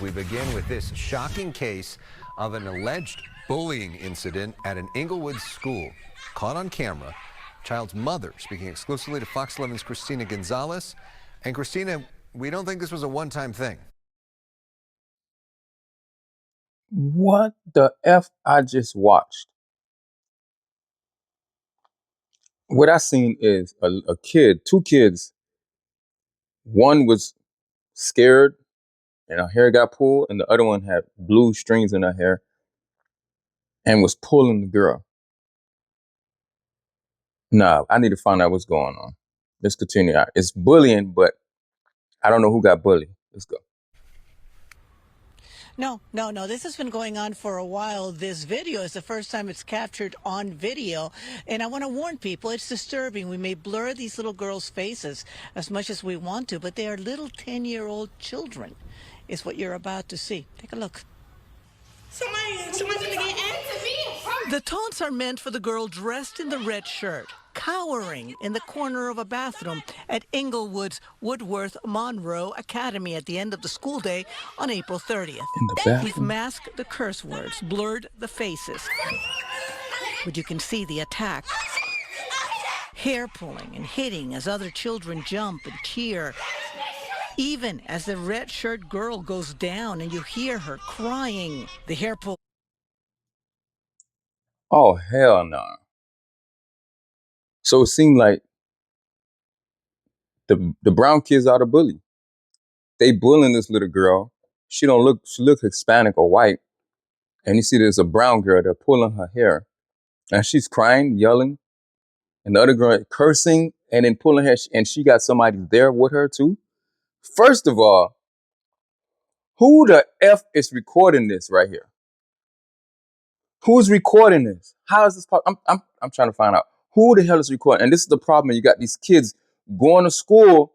We begin with this shocking case of an alleged bullying incident at an Inglewood school. Caught on camera, child's mother speaking exclusively to Fox 11's Christina Gonzalez. And Christina, we don't think this was a one-time thing. What the F I just watched? What I seen is a kid, two kids. One was scared and her hair got pulled, and the other one had blue strings in her hair and was pulling the girl. Nah, I need to find out what's going on. Let's continue. It's bullying, but I don't know who got bullied. Let's go. No. This has been going on for a while. This video is the first time it's captured on video. And I want to warn people, it's disturbing. We may blur these little girls' faces as much as we want to, but they are little 10-year-old children, is what you're about to see. Take a look. Someone's gonna get in. The taunts are meant for the girl dressed in the red shirt, cowering in the corner of a bathroom at Inglewood's Woodworth Monroe Academy at the end of the school day on April 30th. In the We've bathroom? masked the curse words, blurred the faces, but you can see the attack. Hair pulling and hitting as other children jump and cheer. Even as the red shirt girl goes down and you hear her crying, the hair pull. Oh, hell no. So it seemed like the brown kids are the bully. They bullying this little girl. She look Hispanic or white. And you see there's a brown girl, they're pulling her hair. And she's crying, yelling. And the other girl cursing and then pulling her. And she got somebody there with her too. First of all, who the F is recording this right here? Who's recording this? How is this possible? I'm trying to find out. Who the hell is recording? And this is the problem. You got these kids going to school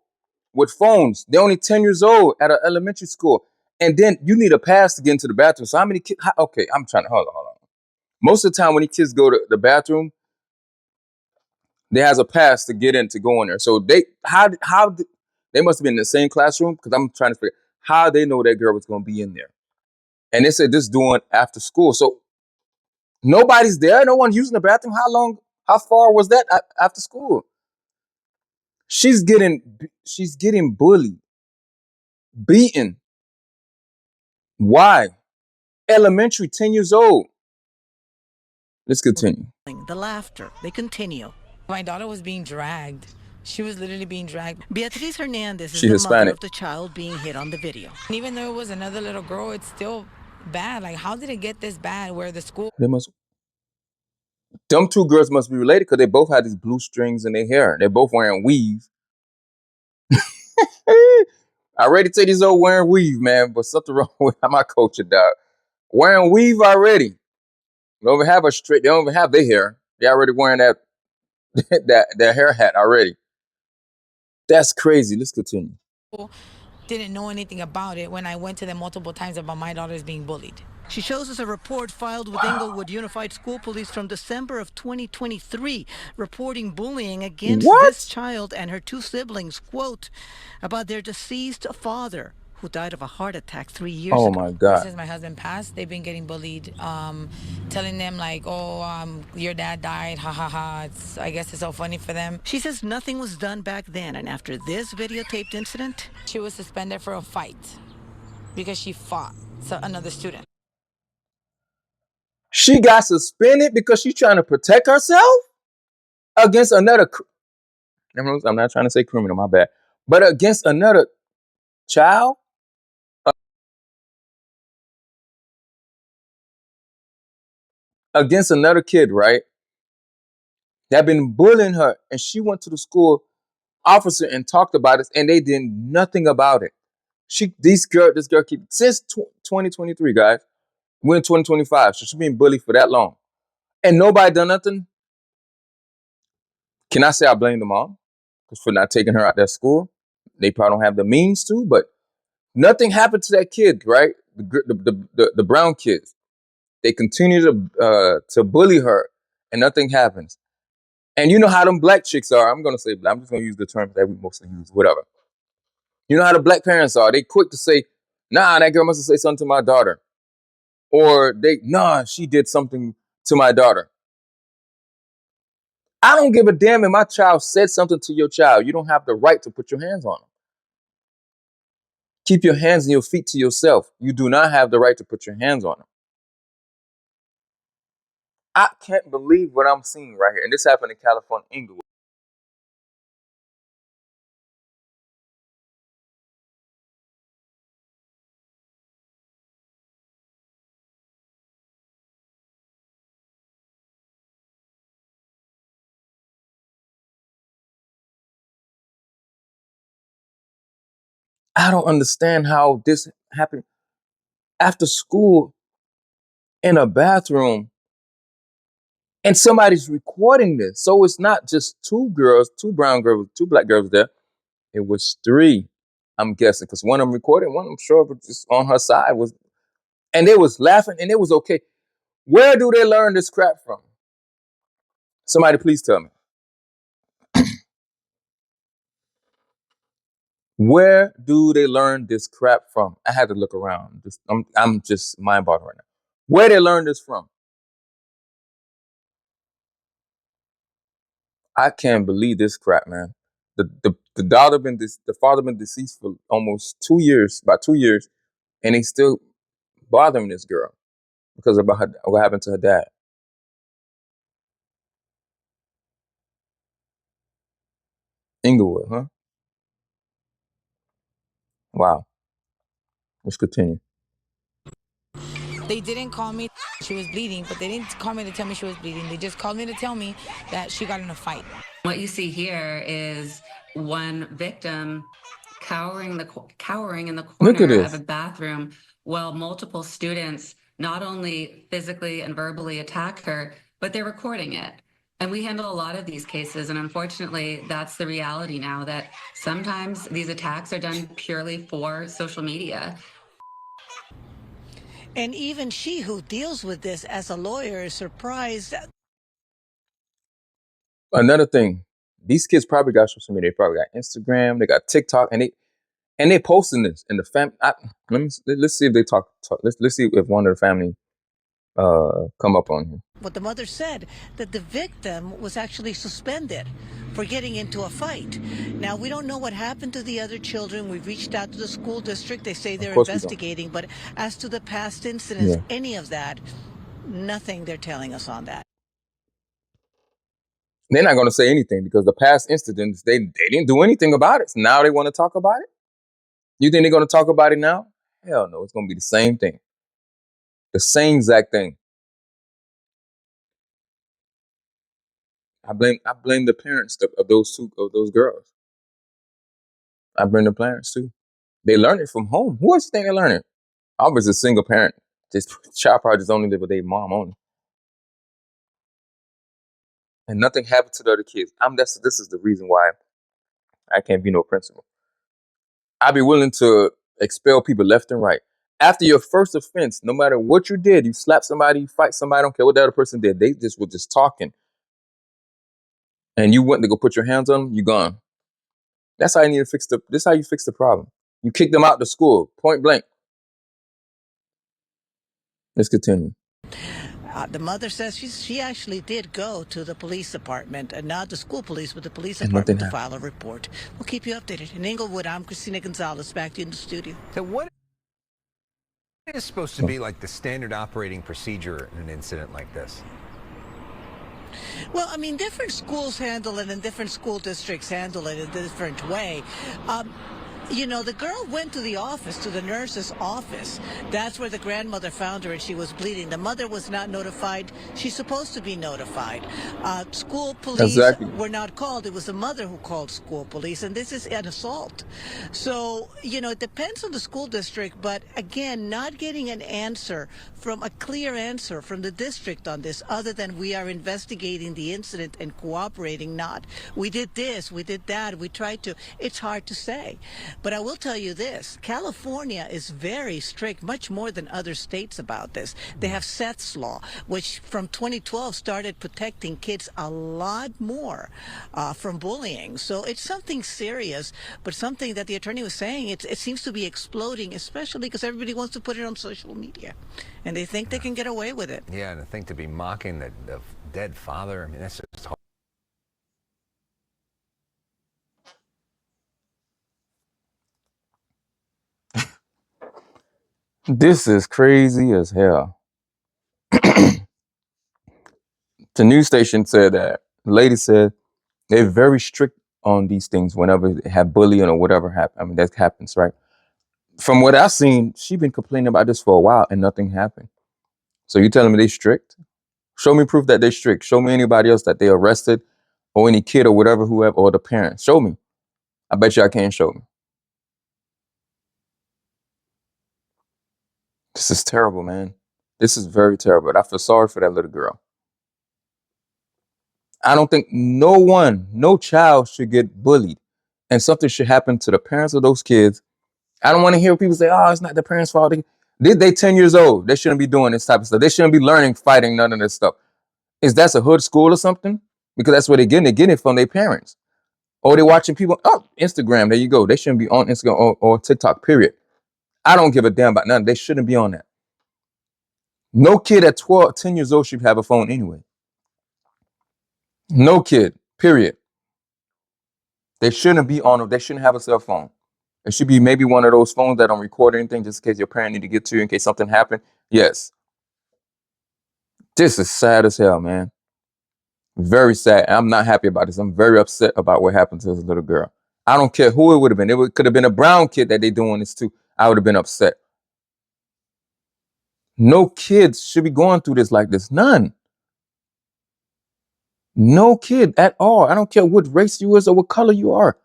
with phones. They're only 10 years old at an elementary school. And then you need a pass to get into the bathroom. So how many kids? Okay, I'm trying to, hold on. Most of the time when these kids go to the bathroom, they has a pass to get in, to go in there. So they must have been in the same classroom, because I'm trying to figure how they know that girl was going to be in there. And they said this doing after school. So nobody's there. No one's using the bathroom. How far was that after school? She's getting bullied, beaten. Why? Elementary, 10 years old. Let's continue. The laughter, they continue. My daughter was being dragged. She was literally being dragged. Beatriz Hernandez is She the Hispanic. mother of the child being hit on the video. And even though it was another little girl, it's still bad. Like, how did it get this bad where the school... Them two girls must be related, because they both had these blue strings in their hair. They're both wearing weave. I already tell these old wearing weave, man, but something wrong with my culture, dog. Wearing weave already. They don't even have they don't even have their hair. They're already wearing that that hair hat already. That's crazy. Let's continue. Didn't know anything about it when I went to them multiple times about my daughters being bullied. She shows us a report filed with Inglewood Unified School Police from December of 2023, reporting bullying against this child and her two siblings, quote, about their deceased father, who died of a heart attack 3 years ago. Oh my God. Since my husband passed, they've been getting bullied, telling them like, oh, your dad died, ha ha ha. I guess it's so funny for them. She says nothing was done back then, and after this videotaped incident, she was suspended for a fight because she fought another student. She got suspended because she's trying to protect herself against another. I'm not trying to say criminal, my bad, but against another child. Against another kid, right? That been bullying her, and she went to the school officer and talked about it, and they did nothing about it. This girl keep since 2023, guys. We're in 2025, so she's been bullied for that long, and nobody done nothing. Can I say I blame the mom for not taking her out that school? They probably don't have the means to, but nothing happened to that kid, right? The brown kids. They continue to bully her, and nothing happens. And you know how them black chicks are. I'm just gonna use the terms that we mostly use, whatever. You know how the black parents are. They quick to say, Nah, that girl must have said something to my daughter. Or nah, she did something to my daughter. I don't give a damn if my child said something to your child. You don't have the right to put your hands on them. Keep your hands and your feet to yourself. You do not have the right to put your hands on them. I can't believe what I'm seeing right here. And this happened in California, Inglewood. I don't understand how this happened after school in a bathroom and somebody's recording this. So it's not just two girls, two brown girls, two black girls there. It was three, I'm guessing, because one of them recorded, one I'm sure was just on her side was, and they was laughing and it was okay. Where do they learn this crap from? Somebody please tell me. Where do they learn this crap from? I had to look around. I'm just mind boggling right now. Where they learn this from? I can't believe this crap, man. The father been deceased for almost 2 years, about 2 years, and they still bothering this girl because about what happened to her dad. Inglewood, huh? Wow. Let's continue. They didn't call me she was bleeding, but they didn't call me to tell me she was bleeding. They just called me to tell me that she got in a fight. What you see here is one victim cowering in the Look at corner of a this. bathroom while multiple students not only physically and verbally attack her, but they're recording it. And we handle a lot of these cases, and unfortunately, that's the reality now, that sometimes these attacks are done purely for social media. And even she, who deals with this as a lawyer, is surprised. Another thing, these kids probably got social media. They probably got Instagram, they got TikTok, and they posting this in the family. Let's see if they talk. Let's see if one of the family come up on here. What the mother said, that the victim was actually suspended for getting into a fight. Now, we don't know what happened to the other children. We've reached out to the school district. They say they're investigating. But as to the past incidents, any of that, nothing they're telling us on that. They're not going to say anything because the past incidents, they didn't do anything about it. So now they want to talk about it? You think they're going to talk about it now? Hell no, it's going to be the same thing. The same exact thing. I blame the parents of those girls. I blame the parents too. They learn it from home. Who else you think they learn it? I was a single parent. This child probably just only live with their mom only. And nothing happened to the other kids. This is the reason why I can't be no principal. I'd be willing to expel people left and right. After your first offense, no matter what you did, you slap somebody, you fight somebody, I don't care what the other person did. They just were just talking. And you went to go put your hands on them, you're gone. That's how you need to this is how you fix the problem. You kick them out the school, point blank. Let's continue. The mother says she actually did go to the police department, and not the school police, but the police department to file a report. We'll keep you updated. In Inglewood, I'm Christina Gonzalez, back to you in the studio. So what is supposed to be like the standard operating procedure in an incident like this? Well, I mean, different schools handle it and different school districts handle it in a different way. You know, the girl went to the office, to the nurse's office. That's where the grandmother found her, and she was bleeding. The mother was not notified. She's supposed to be notified. School police were not called. It was the mother who called school police, and this is an assault. So, you know, it depends on the school district, but again, not getting an answer a clear answer from the district on this, other than we are investigating the incident and cooperating, not we did this, we did that, we tried to. It's hard to say. But I will tell you this, California is very strict, much more than other states about this. They have Seth's Law, which from 2012 started protecting kids a lot more from bullying. So it's something serious, but something that the attorney was saying, it seems to be exploding, especially because everybody wants to put it on social media. And they think they can get away with it. Yeah, and I think to be mocking the dead father, I mean, that's just hard. This is crazy as hell. The news station said that the lady said they're very strict on these things whenever they have bullying or whatever happen. I mean, that happens, right? From what I've seen, she's been complaining about this for a while and nothing happened. So you telling me they strict? Show me proof that they're strict. Show me anybody else that they arrested or any kid or whatever, whoever, or the parents. Show me. I bet you I can't show me. This is terrible, man. This is very terrible. I feel sorry for that little girl. I don't think no child should get bullied. And something should happen to the parents of those kids. I don't want to hear people say, oh, it's not the parents' fault. They 10 years old. They shouldn't be doing this type of stuff. They shouldn't be learning, fighting, none of this stuff. Is that a hood school or something? Because that's where they're getting it. They're getting it from their parents. Or they're watching people, oh, Instagram, there you go. They shouldn't be on Instagram or TikTok, period. I don't give a damn about none. They shouldn't be on that. No kid at 12, 10 years old should have a phone anyway. No kid, period. They shouldn't be on it. They shouldn't have a cell phone. It should be maybe one of those phones that don't record anything just in case your parent need to get to you in case something happened. Yes. This is sad as hell, man. Very sad. I'm not happy about this. I'm very upset about what happened to this little girl. I don't care who it would have been. It could have been a brown kid that they doing this to. I would have been upset. No kids should be going through this like this. None. No kid at all. I don't care what race you is or what color you are.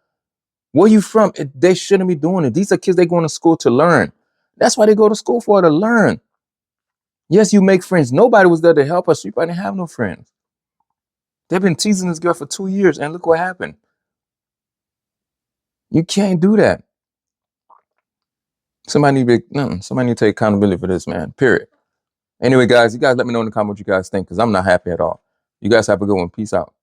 Where you from? They shouldn't be doing it. These are kids, they going to school to learn. That's why they go to school for, to learn. Yes, you make friends. Nobody was there to help us. You didn't have no friends. They've been teasing this girl for 2 years, and look what happened. You can't do that. Somebody need to take accountability for this, man. Period. Anyway, guys, you guys let me know in the comments what you guys think, because I'm not happy at all. You guys have a good one. Peace out.